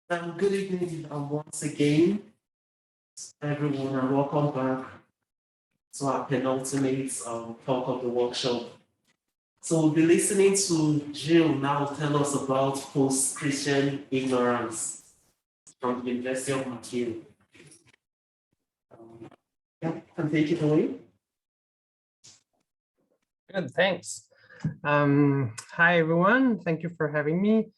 Good evening once again, everyone, and welcome back to our penultimate talk of the workshop. So we'll be listening to Gilles now tell us about post-Christian ignorance from the University of McGill. Yeah, can take it away. Good, thanks. Hi, everyone. Thank you for having me.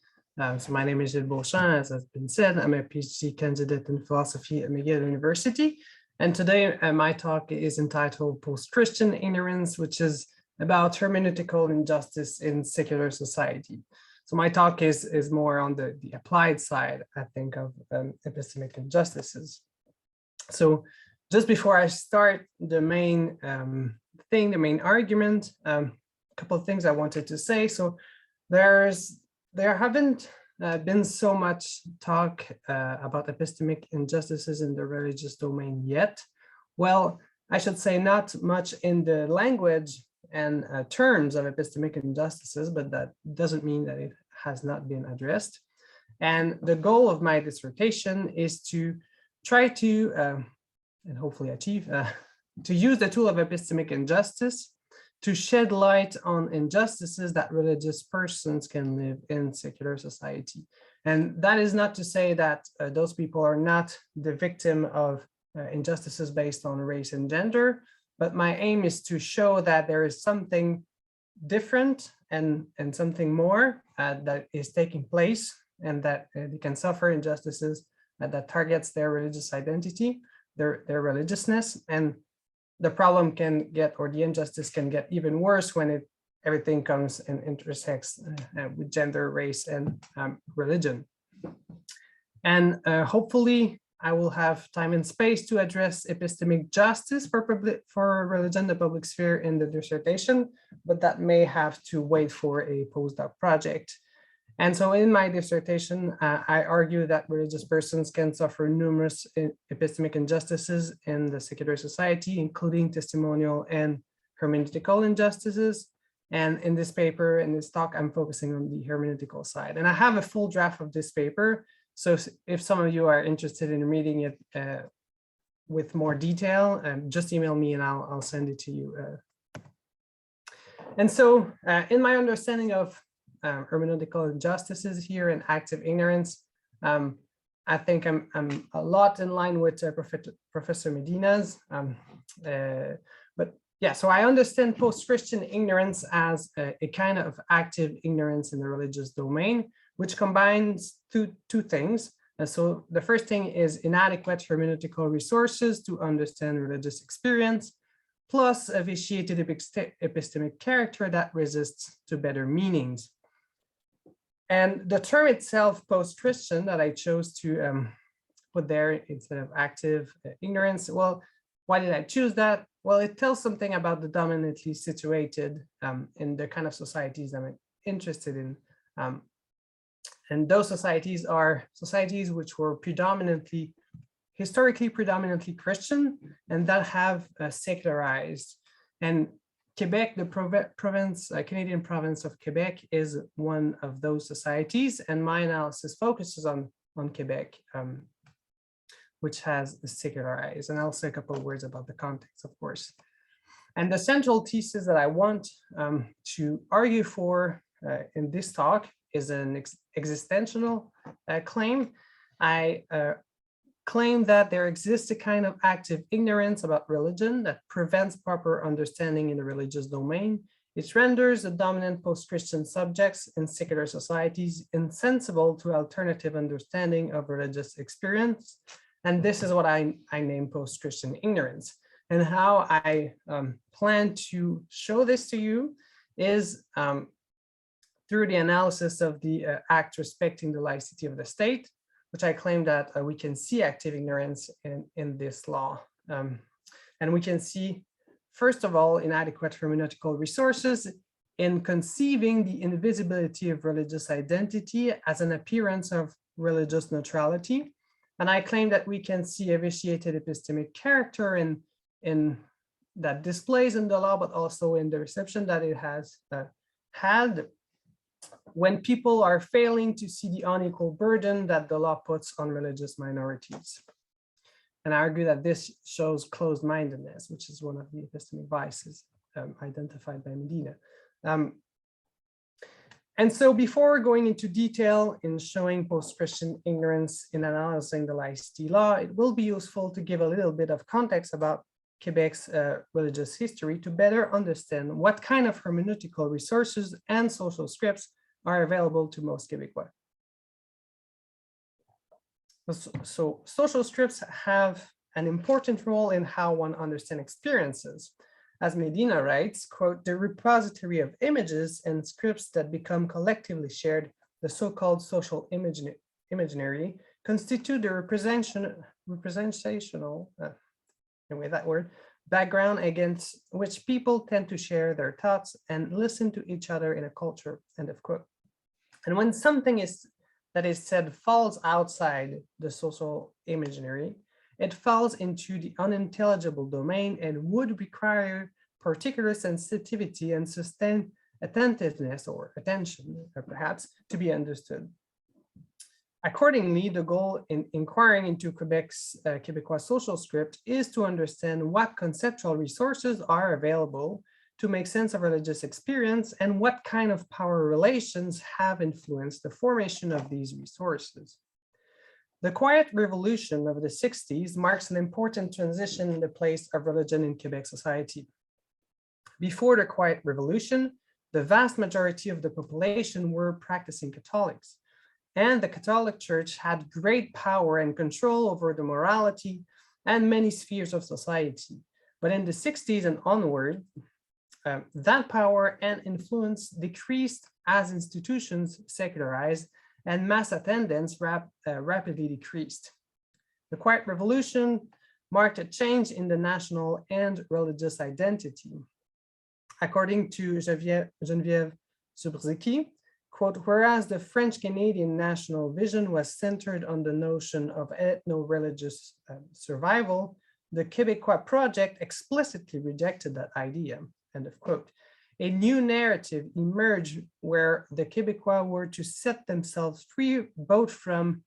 So my name is Gilles Beauchamp, as has been said. I'm a PhD candidate in philosophy at McGill University. And today my talk is entitled Post-Christian Ignorance, which is about hermeneutical injustice in secular society. So my talk is more on the applied side, I think, of epistemic injustices. So just before I start the main the main argument, a couple of things I wanted to say. So there haven't been so much talk about epistemic injustices in the religious domain yet. Well, I should say not much in the language and terms of epistemic injustices, but that doesn't mean that it has not been addressed. And the goal of my dissertation is to try to, and hopefully achieve, to use the tool of epistemic injustice to shed light on injustices that religious persons can live in secular society. And that is not to say that those people are not the victim of injustices based on race and gender, but my aim is to show that there is something different and something more that is taking place, and that they can suffer injustices that targets their religious identity, their religiousness, and the problem can get, or the injustice can get even worse when everything comes and intersects with gender, race, and religion. And hopefully I will have time and space to address epistemic justice for religion, the public sphere in the dissertation, but that may have to wait for a postdoc project. And so in my dissertation, I argue that religious persons can suffer numerous epistemic injustices in the secular society, including testimonial and hermeneutical injustices. And in this paper, in this talk, I'm focusing on the hermeneutical side. And I have a full draft of this paper. So if some of you are interested in reading it with more detail, just email me and I'll send it to you. And so in my understanding of hermeneutical injustices here and active ignorance, I think I'm a lot in line with Professor Medina's. But yeah, so I understand post-Christian ignorance as a kind of active ignorance in the religious domain, which combines two things. So the first thing is inadequate hermeneutical resources to understand religious experience, plus a vitiated epistemic character that resists to better meanings. And the term itself, post-Christian, that I chose to put there instead of active ignorance. Well, why did I choose that? Well, it tells something about the dominantly situated in the kind of societies I'm interested in. And those societies are societies which were historically predominantly Christian, and that have secularized. And Quebec, the Canadian province of Quebec, is one of those societies, and my analysis focuses on Quebec, which has secularized. And I'll say a couple of words about the context, of course. And the central thesis that I want to argue for in this talk is an existential claim. I claim that there exists a kind of active ignorance about religion that prevents proper understanding in the religious domain. It renders the dominant post-Christian subjects in secular societies insensible to alternative understanding of religious experience. And this is what I name post-Christian ignorance. And how I plan to show this to you is through the analysis of the act respecting the laicity of the state, which I claim that we can see active ignorance in this law. And we can see, first of all, inadequate hermeneutical resources in conceiving the invisibility of religious identity as an appearance of religious neutrality. And I claim that we can see a vitiated epistemic character in that displays in the law, but also in the reception that it has had when people are failing to see the unequal burden that the law puts on religious minorities. And I argue that this shows closed-mindedness, which is one of the epistemic vices identified by Medina. And so before going into detail in showing post-Christian ignorance in analyzing the laicity law, it will be useful to give a little bit of context about Quebec's religious history to better understand what kind of hermeneutical resources and social scripts are available to most Quebecois. So social scripts have an important role in how one understands experiences. As Medina writes, quote, the repository of images and scripts that become collectively shared, the so-called social imaginary, constitute the representational, anyway, that word, background against which people tend to share their thoughts and listen to each other in a culture, end of quote. And when something that is said falls outside the social imaginary, it falls into the unintelligible domain and would require particular sensitivity and sustained attentiveness or attention, or perhaps, to be understood. Accordingly, the goal in inquiring into Quebec's Quebecois social script is to understand what conceptual resources are available to make sense of religious experience and what kind of power relations have influenced the formation of these resources. The Quiet Revolution of the 60s marks an important transition in the place of religion in Quebec society. Before the Quiet Revolution, the vast majority of the population were practicing Catholics, and the Catholic Church had great power and control over the morality and many spheres of society. But in the 60s and onward, that power and influence decreased as institutions secularized and mass attendance rapidly decreased. The Quiet Revolution marked a change in the national and religious identity. According to Geneviève Subrzicki, quote, whereas the French-Canadian national vision was centered on the notion of ethno-religious survival, the Québécois project explicitly rejected that idea, end of quote. A new narrative emerged where the Québécois were to set themselves free both from,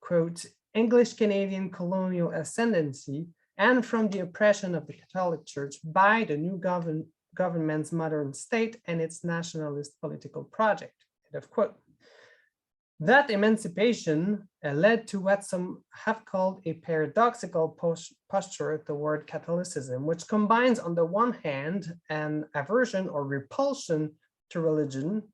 quote, English-Canadian colonial ascendancy and from the oppression of the Catholic Church by the new government's modern state and its nationalist political project, end of quote. That emancipation led to what some have called a paradoxical posture toward Catholicism, which combines on the one hand an aversion or repulsion to religion,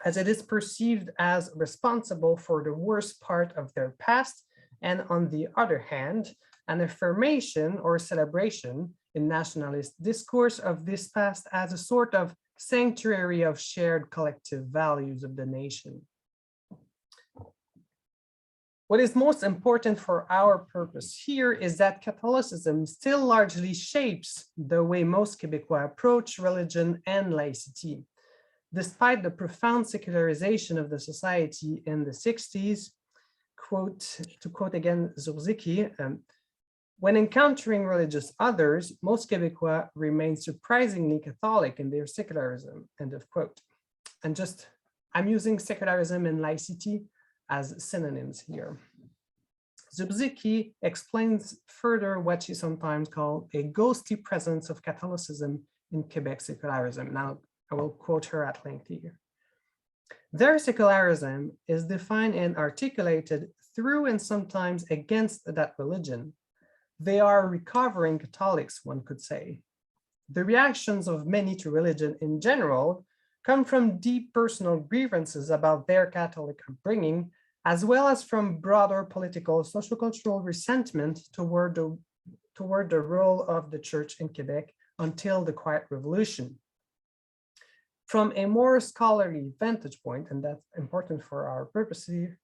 as it is perceived as responsible for the worst part of their past, and on the other hand, an affirmation or celebration in nationalist discourse of this past as a sort of sanctuary of shared collective values of the nation. What is most important for our purpose here is that Catholicism still largely shapes the way most Quebecois approach religion and laicity. Despite the profound secularization of the society in the 60s, quote, to quote again Subrzicki, when encountering religious others, most Quebecois remain surprisingly Catholic in their secularism, end of quote. And just, I'm using secularism and laicity as synonyms here. Subrzicki explains further what she sometimes called a ghostly presence of Catholicism in Quebec secularism. Now, I will quote her at length here. Their secularism is defined and articulated through and sometimes against that religion. They are recovering Catholics, one could say. The reactions of many to religion in general come from deep personal grievances about their Catholic upbringing, as well as from broader political, sociocultural resentment toward the role of the church in Quebec until the Quiet Revolution. From a more scholarly vantage point, and that's important for our purpose here,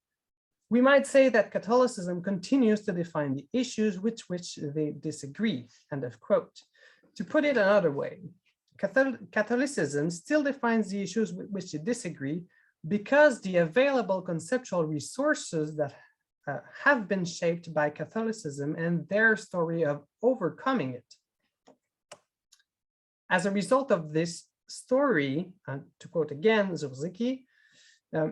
we might say that Catholicism continues to define the issues with which they disagree, end of quote. To put it another way, Catholicism still defines the issues with which they disagree because the available conceptual resources that have been shaped by Catholicism and their story of overcoming it. As a result of this, story, to quote again Zurzicki,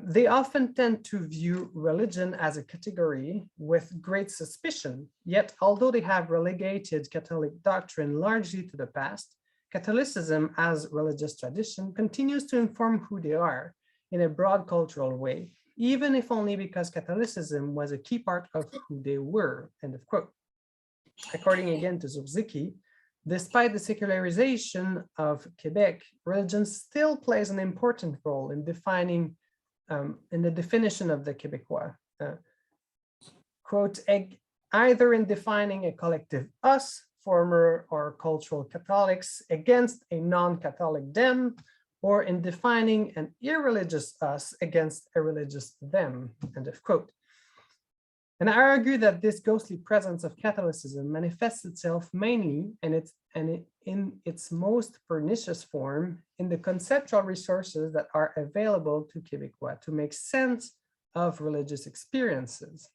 they often tend to view religion as a category with great suspicion. Yet, although they have relegated Catholic doctrine largely to the past, Catholicism as religious tradition continues to inform who they are in a broad cultural way, even if only because Catholicism was a key part of who they were, end of quote. According again to Zurzicki, despite the secularization of Quebec, religion still plays an important role in defining in the definition of the Québécois, quote, either in defining a collective us, former or cultural Catholics, against a non-Catholic them, or in defining an irreligious us against a religious them, end of quote. And I argue that this ghostly presence of Catholicism manifests itself mainly in its most pernicious form in the conceptual resources that are available to Québécois to make sense of religious experiences.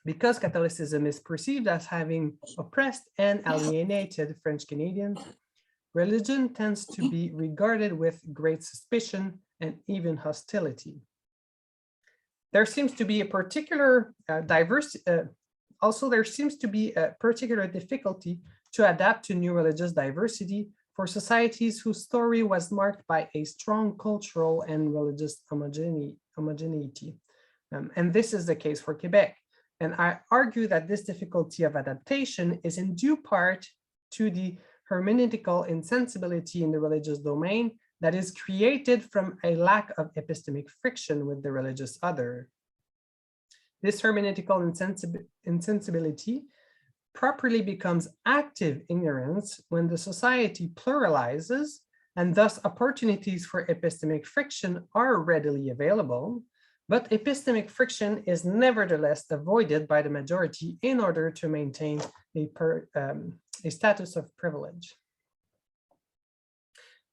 Because Catholicism is perceived as having oppressed and alienated French Canadians, religion tends to be regarded with great suspicion and even hostility. There seems to be a particular there seems to be a particular difficulty to adapt to new religious diversity for societies whose story was marked by a strong cultural and religious homogeneity. And this is the case for Quebec. And I argue that this difficulty of adaptation is in due part to the hermeneutical insensibility in the religious domain that is created from a lack of epistemic friction with the religious other. This hermeneutical insensibility properly becomes active ignorance when the society pluralizes, and thus opportunities for epistemic friction are readily available, but epistemic friction is nevertheless avoided by the majority in order to maintain a status of privilege.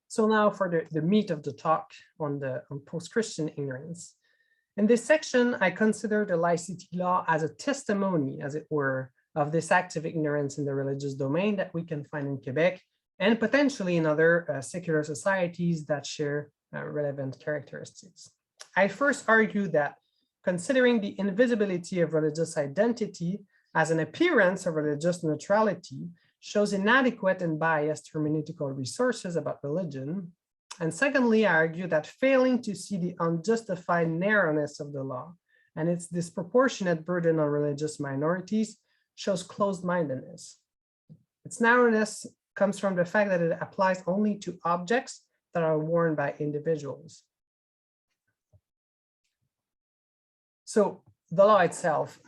So now for the meat of the talk on post-Christian ignorance. In this section, I consider the laicity law as a testimony, as it were, of this active ignorance in the religious domain that we can find in Quebec and potentially in other secular societies that share relevant characteristics. I first argue that considering the invisibility of religious identity as an appearance of religious neutrality shows inadequate and biased hermeneutical resources about religion. And secondly, I argue that failing to see the unjustified narrowness of the law and its disproportionate burden on religious minorities shows closed-mindedness. Its narrowness comes from the fact that it applies only to objects that are worn by individuals. So the law itself,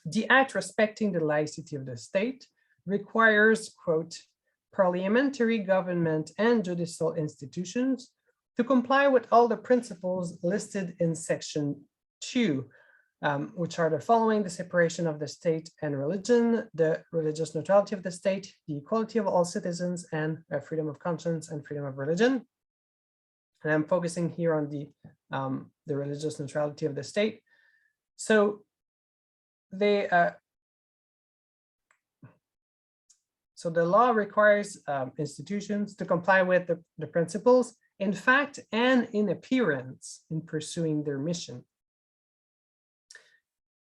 the act respecting the laicity of the state requires, quote, parliamentary government and judicial institutions to comply with all the principles listed in section 2, which are the following: the separation of the state and religion, the religious neutrality of the state, the equality of all citizens, and freedom of conscience and freedom of religion. And I'm focusing here on the religious neutrality of the state. So so the law requires institutions to comply with the principles in fact and in appearance in pursuing their mission.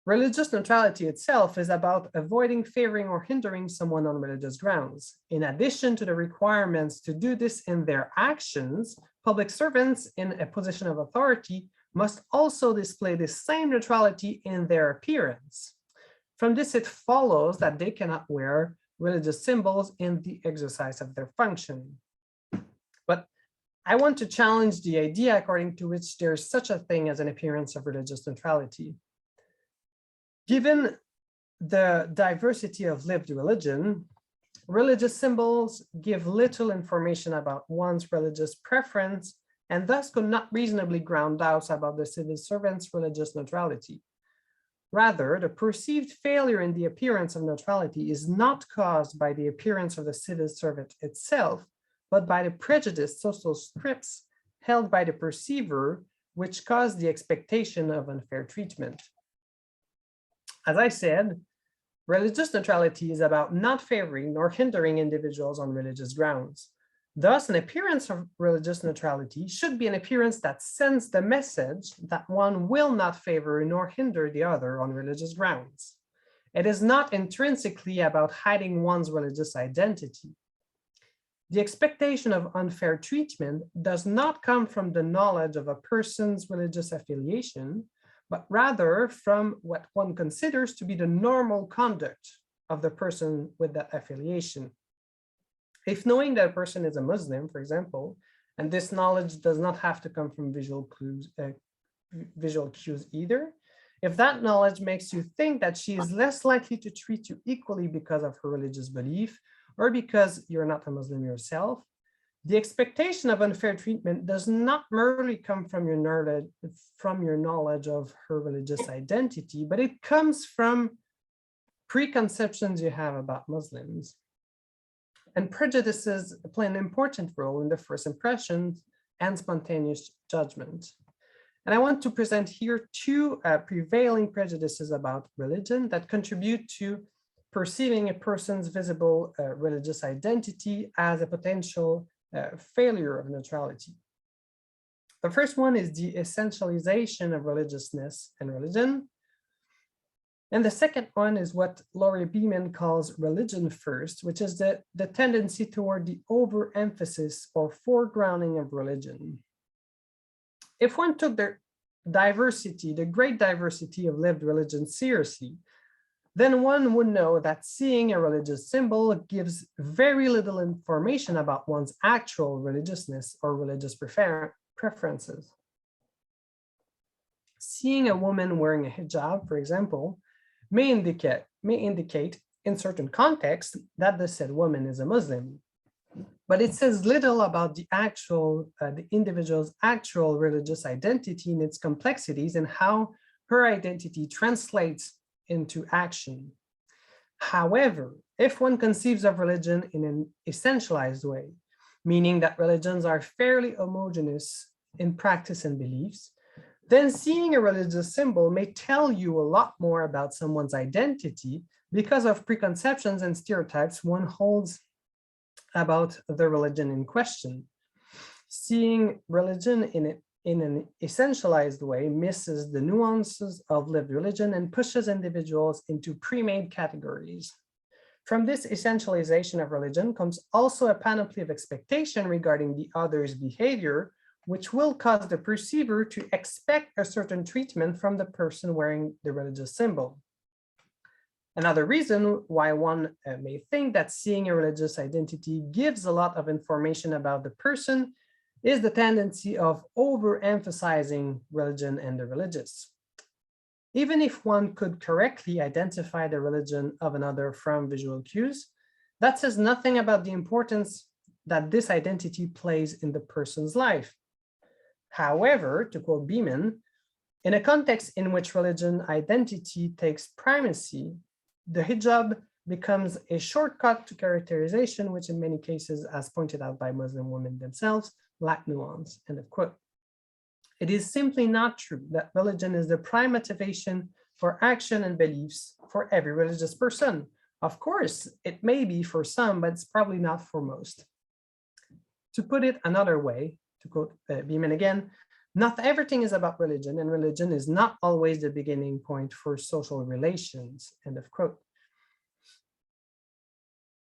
Religious neutrality itself is about avoiding, favoring, or hindering someone on religious grounds. In addition to the requirements to do this in their actions, public servants in a position of authority must also display the same neutrality in their appearance. From this, it follows that they cannot wear religious symbols in the exercise of their function. But I want to challenge the idea according to which there is such a thing as an appearance of religious neutrality. Given the diversity of lived religion, religious symbols give little information about one's religious preference and thus could not reasonably ground doubts about the civil servant's religious neutrality. Rather, the perceived failure in the appearance of neutrality is not caused by the appearance of the civil servant itself, but by the prejudiced social scripts held by the perceiver, which cause the expectation of unfair treatment. As I said, Religious neutrality is about not favoring nor hindering individuals on religious grounds. Thus, an appearance of religious neutrality should be an appearance that sends the message that one will not favor nor hinder the other on religious grounds. It is not intrinsically about hiding one's religious identity. The expectation of unfair treatment does not come from the knowledge of a person's religious affiliation, but rather from what one considers to be the normal conduct of the person with that affiliation. If knowing that a person is a Muslim, for example, and this knowledge does not have to come from visual cues either, if that knowledge makes you think that she is less likely to treat you equally because of her religious belief, or because you're not a Muslim yourself, the expectation of unfair treatment does not merely come from your knowledge of her religious identity, but it comes from preconceptions you have about Muslims. And prejudices play an important role in the first impressions and spontaneous judgment. And I want to present here two prevailing prejudices about religion that contribute to perceiving a person's visible religious identity as a potential failure of neutrality. The first one is the essentialization of religiousness and religion. And the second one is what Laurie Beeman calls religion first, which is the tendency toward the overemphasis or foregrounding of religion. If one took the great diversity of lived religion seriously, then one would know that seeing a religious symbol gives very little information about one's actual religiousness or religious preferences. Seeing a woman wearing a hijab, for example, may indicate in certain contexts that the said woman is a Muslim, but it says little about the individual's actual religious identity and its complexities and how her identity translates into action. However, if one conceives of religion in an essentialized way, meaning that religions are fairly homogeneous in practice and beliefs, then seeing a religious symbol may tell you a lot more about someone's identity because of preconceptions and stereotypes one holds about the religion in question. Seeing religion in an essentialized way misses the nuances of lived religion and pushes individuals into pre-made categories. From this essentialization of religion comes also a panoply of expectation regarding the other's behavior, which will cause the perceiver to expect a certain treatment from the person wearing the religious symbol. Another reason why one may think that seeing a religious identity gives a lot of information about the person is the tendency of overemphasizing religion and the religious. Even if one could correctly identify the religion of another from visual cues, that says nothing about the importance that this identity plays in the person's life. However, to quote Beeman, in a context in which religion identity takes primacy, the hijab becomes a shortcut to characterization, which in many cases, as pointed out by Muslim women themselves, lack nuance, end of quote. It is simply not true that religion is the prime motivation for action and beliefs for every religious person. Of course, it may be for some, but it's probably not for most. To put it another way, to quote Beeman again, not everything is about religion, and religion is not always the beginning point for social relations, end of quote.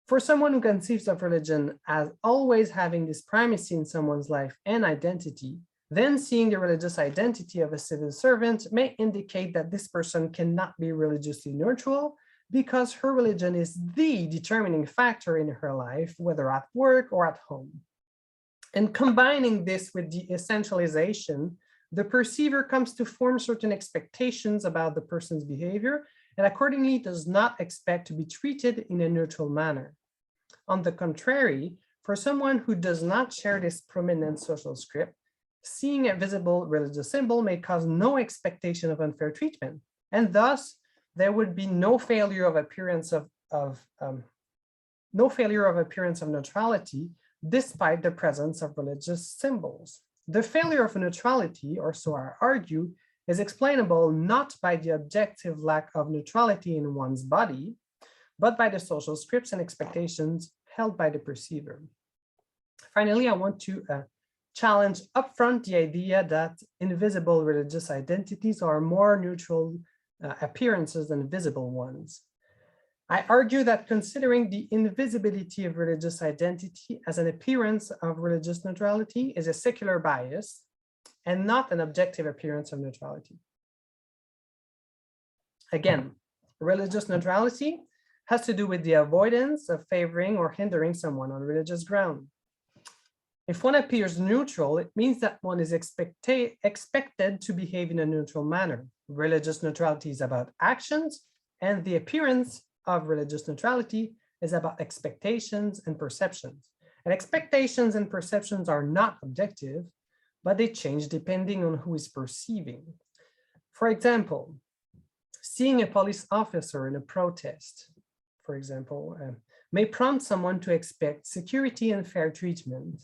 For someone who conceives of religion as always having this primacy in someone's life and identity, then seeing the religious identity of a civil servant may indicate that this person cannot be religiously neutral because her religion is the determining factor in her life, whether at work or at home. And combining this with the essentialization, the perceiver comes to form certain expectations about the person's behavior and accordingly does not expect to be treated in a neutral manner. On the contrary, for someone who does not share this prominent social script, seeing a visible religious symbol may cause no expectation of unfair treatment, and thus there would be no failure of appearance of neutrality despite the presence of religious symbols. The failure of neutrality, or so I argue, is explainable not by the objective lack of neutrality in one's body, but by the social scripts and expectations held by the perceiver. Finally, I want to challenge upfront the idea that invisible religious identities are more neutral appearances than visible ones. I argue that considering the invisibility of religious identity as an appearance of religious neutrality is a secular bias and not an objective appearance of neutrality. Again, religious neutrality has to do with the avoidance of favoring or hindering someone on religious ground. If one appears neutral, it means that one is expected to behave in a neutral manner. Religious neutrality is about actions, and the appearance of religious neutrality is about expectations and perceptions. And expectations and perceptions are not objective, but they change depending on who is perceiving. For example, seeing a police officer in a protest, for example, may prompt someone to expect security and fair treatment,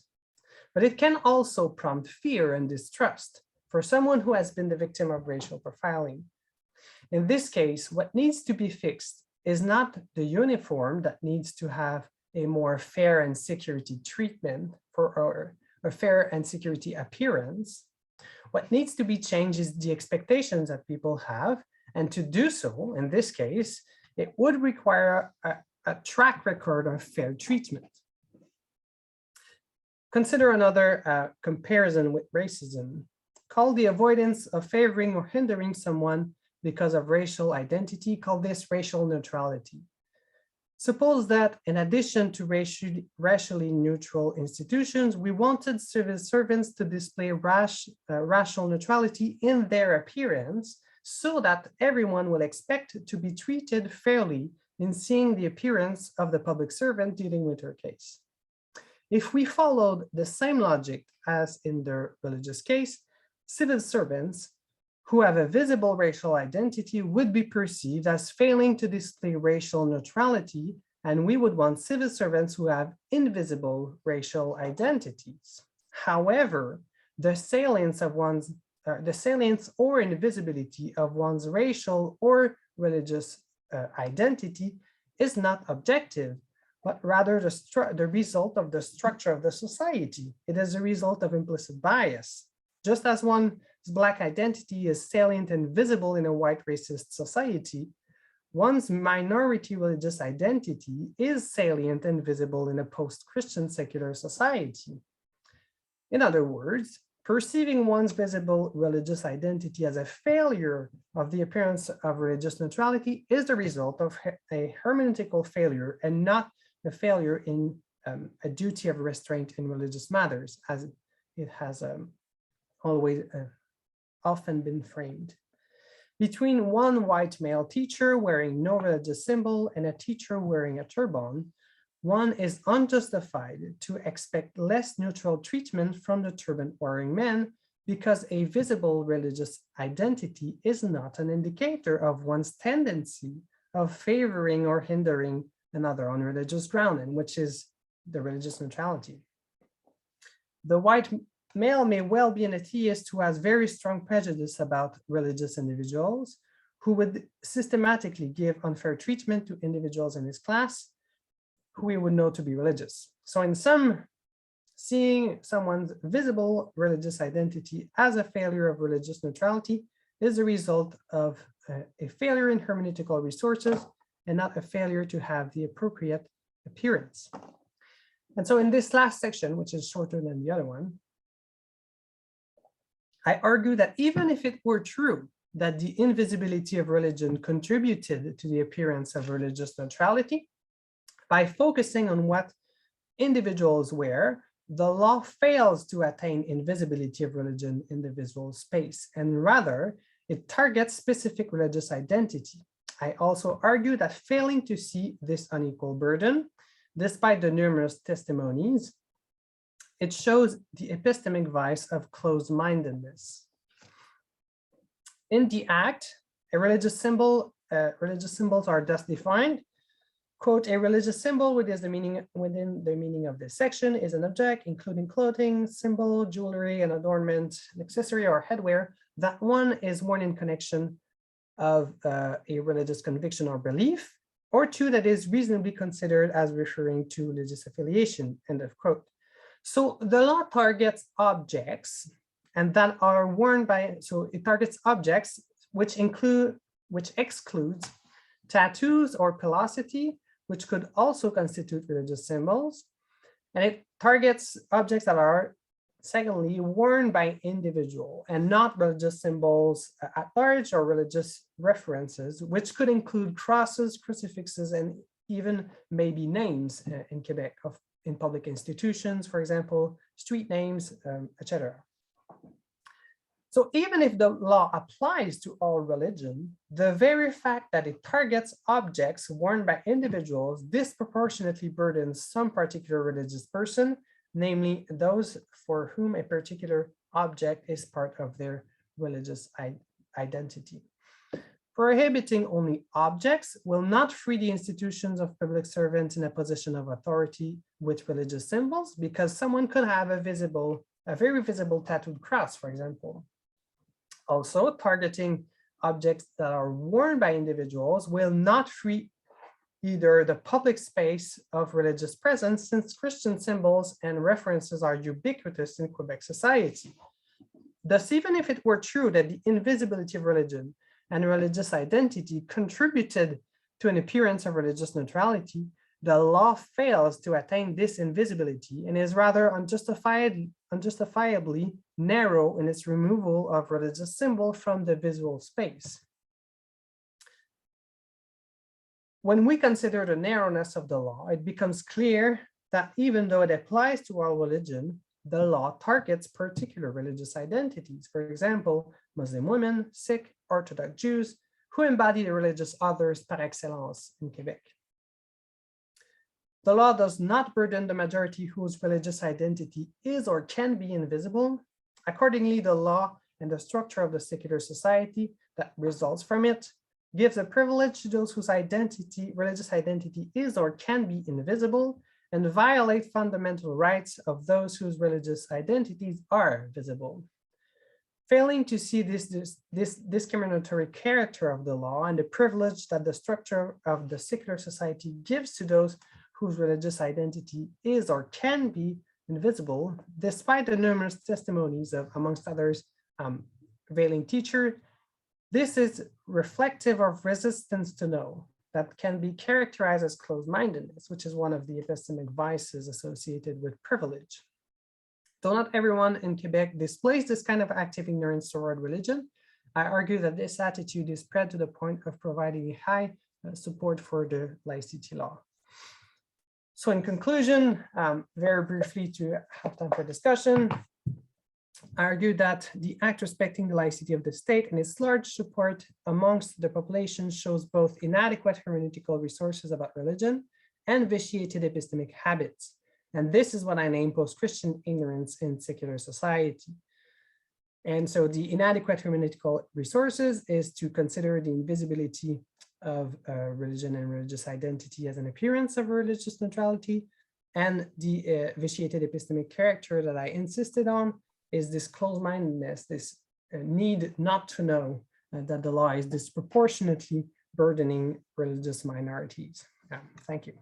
but it can also prompt fear and distrust for someone who has been the victim of racial profiling. In this case, what needs to be fixed is not the uniform that needs to have a more fair and security treatment or a fair and security appearance. What needs to be changed is the expectations that people have, and to do so, in this case, it would require a track record of fair treatment. Consider another comparison with racism, called the avoidance of favoring or hindering someone because of racial identity. Call this racial neutrality. Suppose that in addition to racially neutral institutions, we wanted civil servants to display racial neutrality in their appearance so that everyone will expect to be treated fairly in seeing the appearance of the public servant dealing with her case. If we followed the same logic as in the religious case, civil servants who have a visible racial identity would be perceived as failing to display racial neutrality, and we would want civil servants who have invisible racial identities. However, the salience or invisibility of one's racial or religious identity is not objective, but rather the result of the structure of the society. It is a result of implicit bias. Just as one's Black identity is salient and visible in a white racist society, one's minority religious identity is salient and visible in a post-Christian secular society. In other words, perceiving one's visible religious identity as a failure of the appearance of religious neutrality is the result of a hermeneutical failure and not a failure in a duty of restraint in religious matters, as it has always often been framed. Between one white male teacher wearing no religious symbol and a teacher wearing a turban, one is unjustified to expect less neutral treatment from the turban-wearing man because a visible religious identity is not an indicator of one's tendency of favoring or hindering another on religious ground, and which is the religious neutrality. The white male may well be an atheist who has very strong prejudice about religious individuals, who would systematically give unfair treatment to individuals in his class who he would know to be religious. So in sum, seeing someone's visible religious identity as a failure of religious neutrality is a result of a failure in hermeneutical resources and not a failure to have the appropriate appearance. And so in this last section, which is shorter than the other one, I argue that even if it were true that the invisibility of religion contributed to the appearance of religious neutrality, by focusing on what individuals wear, the law fails to attain invisibility of religion in the visual space, and rather it targets specific religious identity. I also argue that failing to see this unequal burden, despite the numerous testimonies, it shows the epistemic vice of closed-mindedness. In the act, religious symbols are thus defined. Quote, a religious symbol within the meaning of this section is an object, including clothing, symbol, jewelry, an adornment, an accessory, or headwear, that one is worn in connection of a religious conviction or belief, or two, that is reasonably considered as referring to religious affiliation, end of quote. So the law targets objects and that are worn by, so it targets objects which excludes tattoos or pilosity, which could also constitute religious symbols. And it targets objects that are, secondly, worn by individual and not religious symbols at large or religious references, which could include crosses, crucifixes, and even maybe names in Quebec in public institutions, for example, street names, etc. So even if the law applies to all religion, the very fact that it targets objects worn by individuals disproportionately burdens some particular religious person, namely those for whom a particular object is part of their religious identity. Prohibiting only objects will not free the institutions of public servants in a position of authority with religious symbols, because someone could have a very visible tattooed cross, for example. Also, targeting objects that are worn by individuals will not free either the public space of religious presence, since Christian symbols and references are ubiquitous in Quebec society. Thus, even if it were true that the invisibility of religion and religious identity contributed to an appearance of religious neutrality, the law fails to attain this invisibility and is rather unjustifiably narrow in its removal of religious symbol from the visual space. When we consider the narrowness of the law, it becomes clear that even though it applies to all religion, the law targets particular religious identities. For example, Muslim women, Sikh, Orthodox Jews, who embody the religious others par excellence in Quebec. The law does not burden the majority whose religious identity is or can be invisible. Accordingly, the law and the structure of the secular society that results from it gives a privilege to those whose religious identity is or can be invisible, and violate fundamental rights of those whose religious identities are visible. Failing to see this discriminatory character of the law and the privilege that the structure of the secular society gives to those whose religious identity is or can be invisible, despite the numerous testimonies of, amongst others, prevailing teacher, this is reflective of resistance to know that can be characterized as closed-mindedness, which is one of the epistemic vices associated with privilege. Though not everyone in Quebec displays this kind of active ignorance toward religion, I argue that this attitude is spread to the point of providing high support for the laicity law. So in conclusion, very briefly to have time for discussion, I argue that the act respecting the laicity of the state and its large support amongst the population shows both inadequate hermeneutical resources about religion and vitiated epistemic habits. And this is what I name post-Christian ignorance in secular society. And so the inadequate hermeneutical resources is to consider the invisibility of religion and religious identity as an appearance of religious neutrality, and the vitiated epistemic character that I insisted on is this closed-mindedness, this need not to know that the law is disproportionately burdening religious minorities. Thank you.